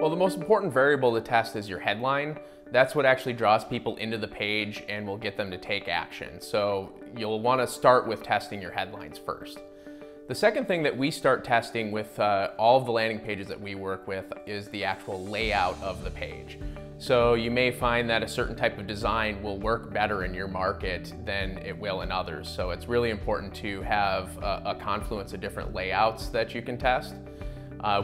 Well, the most important variable to test is your headline. That's what actually draws people into the page and will get them to take action. So you'll want to start with testing your headlines first. The second thing that we start testing with all of the landing pages that we work with is the actual layout of the page. So you may find that a certain type of design will work better in your market than it will in others. So it's really important to have a confluence of different layouts that you can test.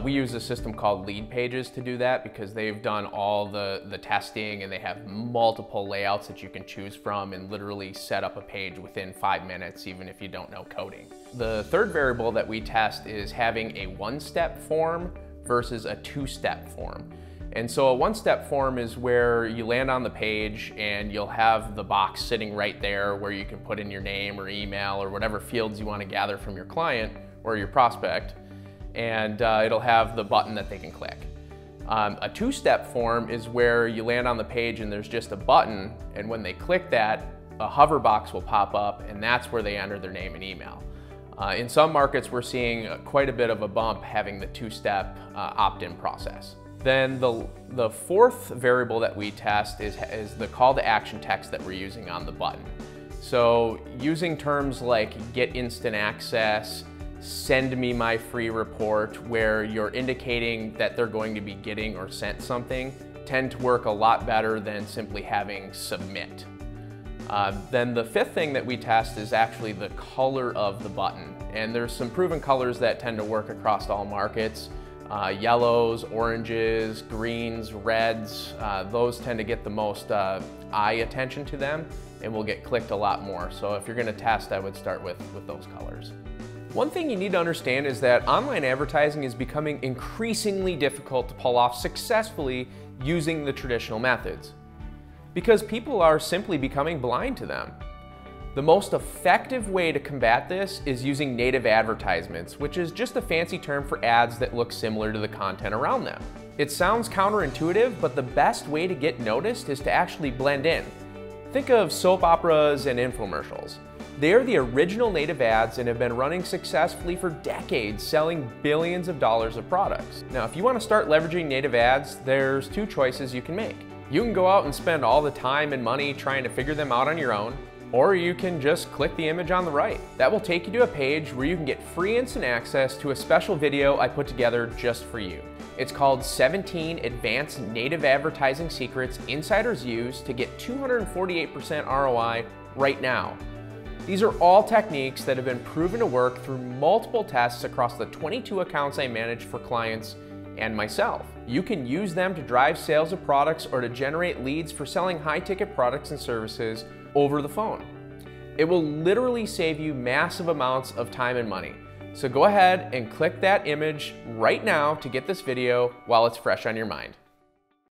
We use a system called Lead Pages to do that because they've done all the testing and they have multiple layouts that you can choose from and literally set up a page within 5 minutes, even if you don't know coding. The third variable that we test is having a one-step form versus a two-step form. And so a one-step form is where you land on the page and you'll have the box sitting right there where you can put in your name or email or whatever fields you want to gather from your client or your prospect. And it'll have the button that they can click. A two-step form is where you land on the page and there's just a button, and when they click that, a hover box will pop up, and that's where they enter their name and email. In some markets, we're seeing quite a bit of a bump having the two-step opt-in process. Then the fourth variable that we test is the call to action text that we're using on the button. So using terms like get instant access, send me my free report, where you're indicating that they're going to be getting or sent something, tend to work a lot better than simply having submit. Then the fifth thing that we test is actually the color of the button. And there's some proven colors that tend to work across all markets. Yellows, oranges, greens, reds, those tend to get the most eye attention to them and will get clicked a lot more. So if you're gonna test, I would start with those colors. One thing you need to understand is that online advertising is becoming increasingly difficult to pull off successfully using the traditional methods, because people are simply becoming blind to them. The most effective way to combat this is using native advertisements, which is just a fancy term for ads that look similar to the content around them. It sounds counterintuitive, but the best way to get noticed is to actually blend in. Think of soap operas and infomercials. They are the original native ads and have been running successfully for decades, selling billions of dollars of products. Now, if you want to start leveraging native ads, there's two choices you can make. You can go out and spend all the time and money trying to figure them out on your own, or you can just click the image on the right. That will take you to a page where you can get free instant access to a special video I put together just for you. It's called 17 Advanced Native Advertising Secrets Insiders Use to get 248% ROI right now. These are all techniques that have been proven to work through multiple tests across the 22 accounts I manage for clients and myself. You can use them to drive sales of products or to generate leads for selling high-ticket products and services over the phone. It will literally save you massive amounts of time and money. So go ahead and click that image right now to get this video while it's fresh on your mind.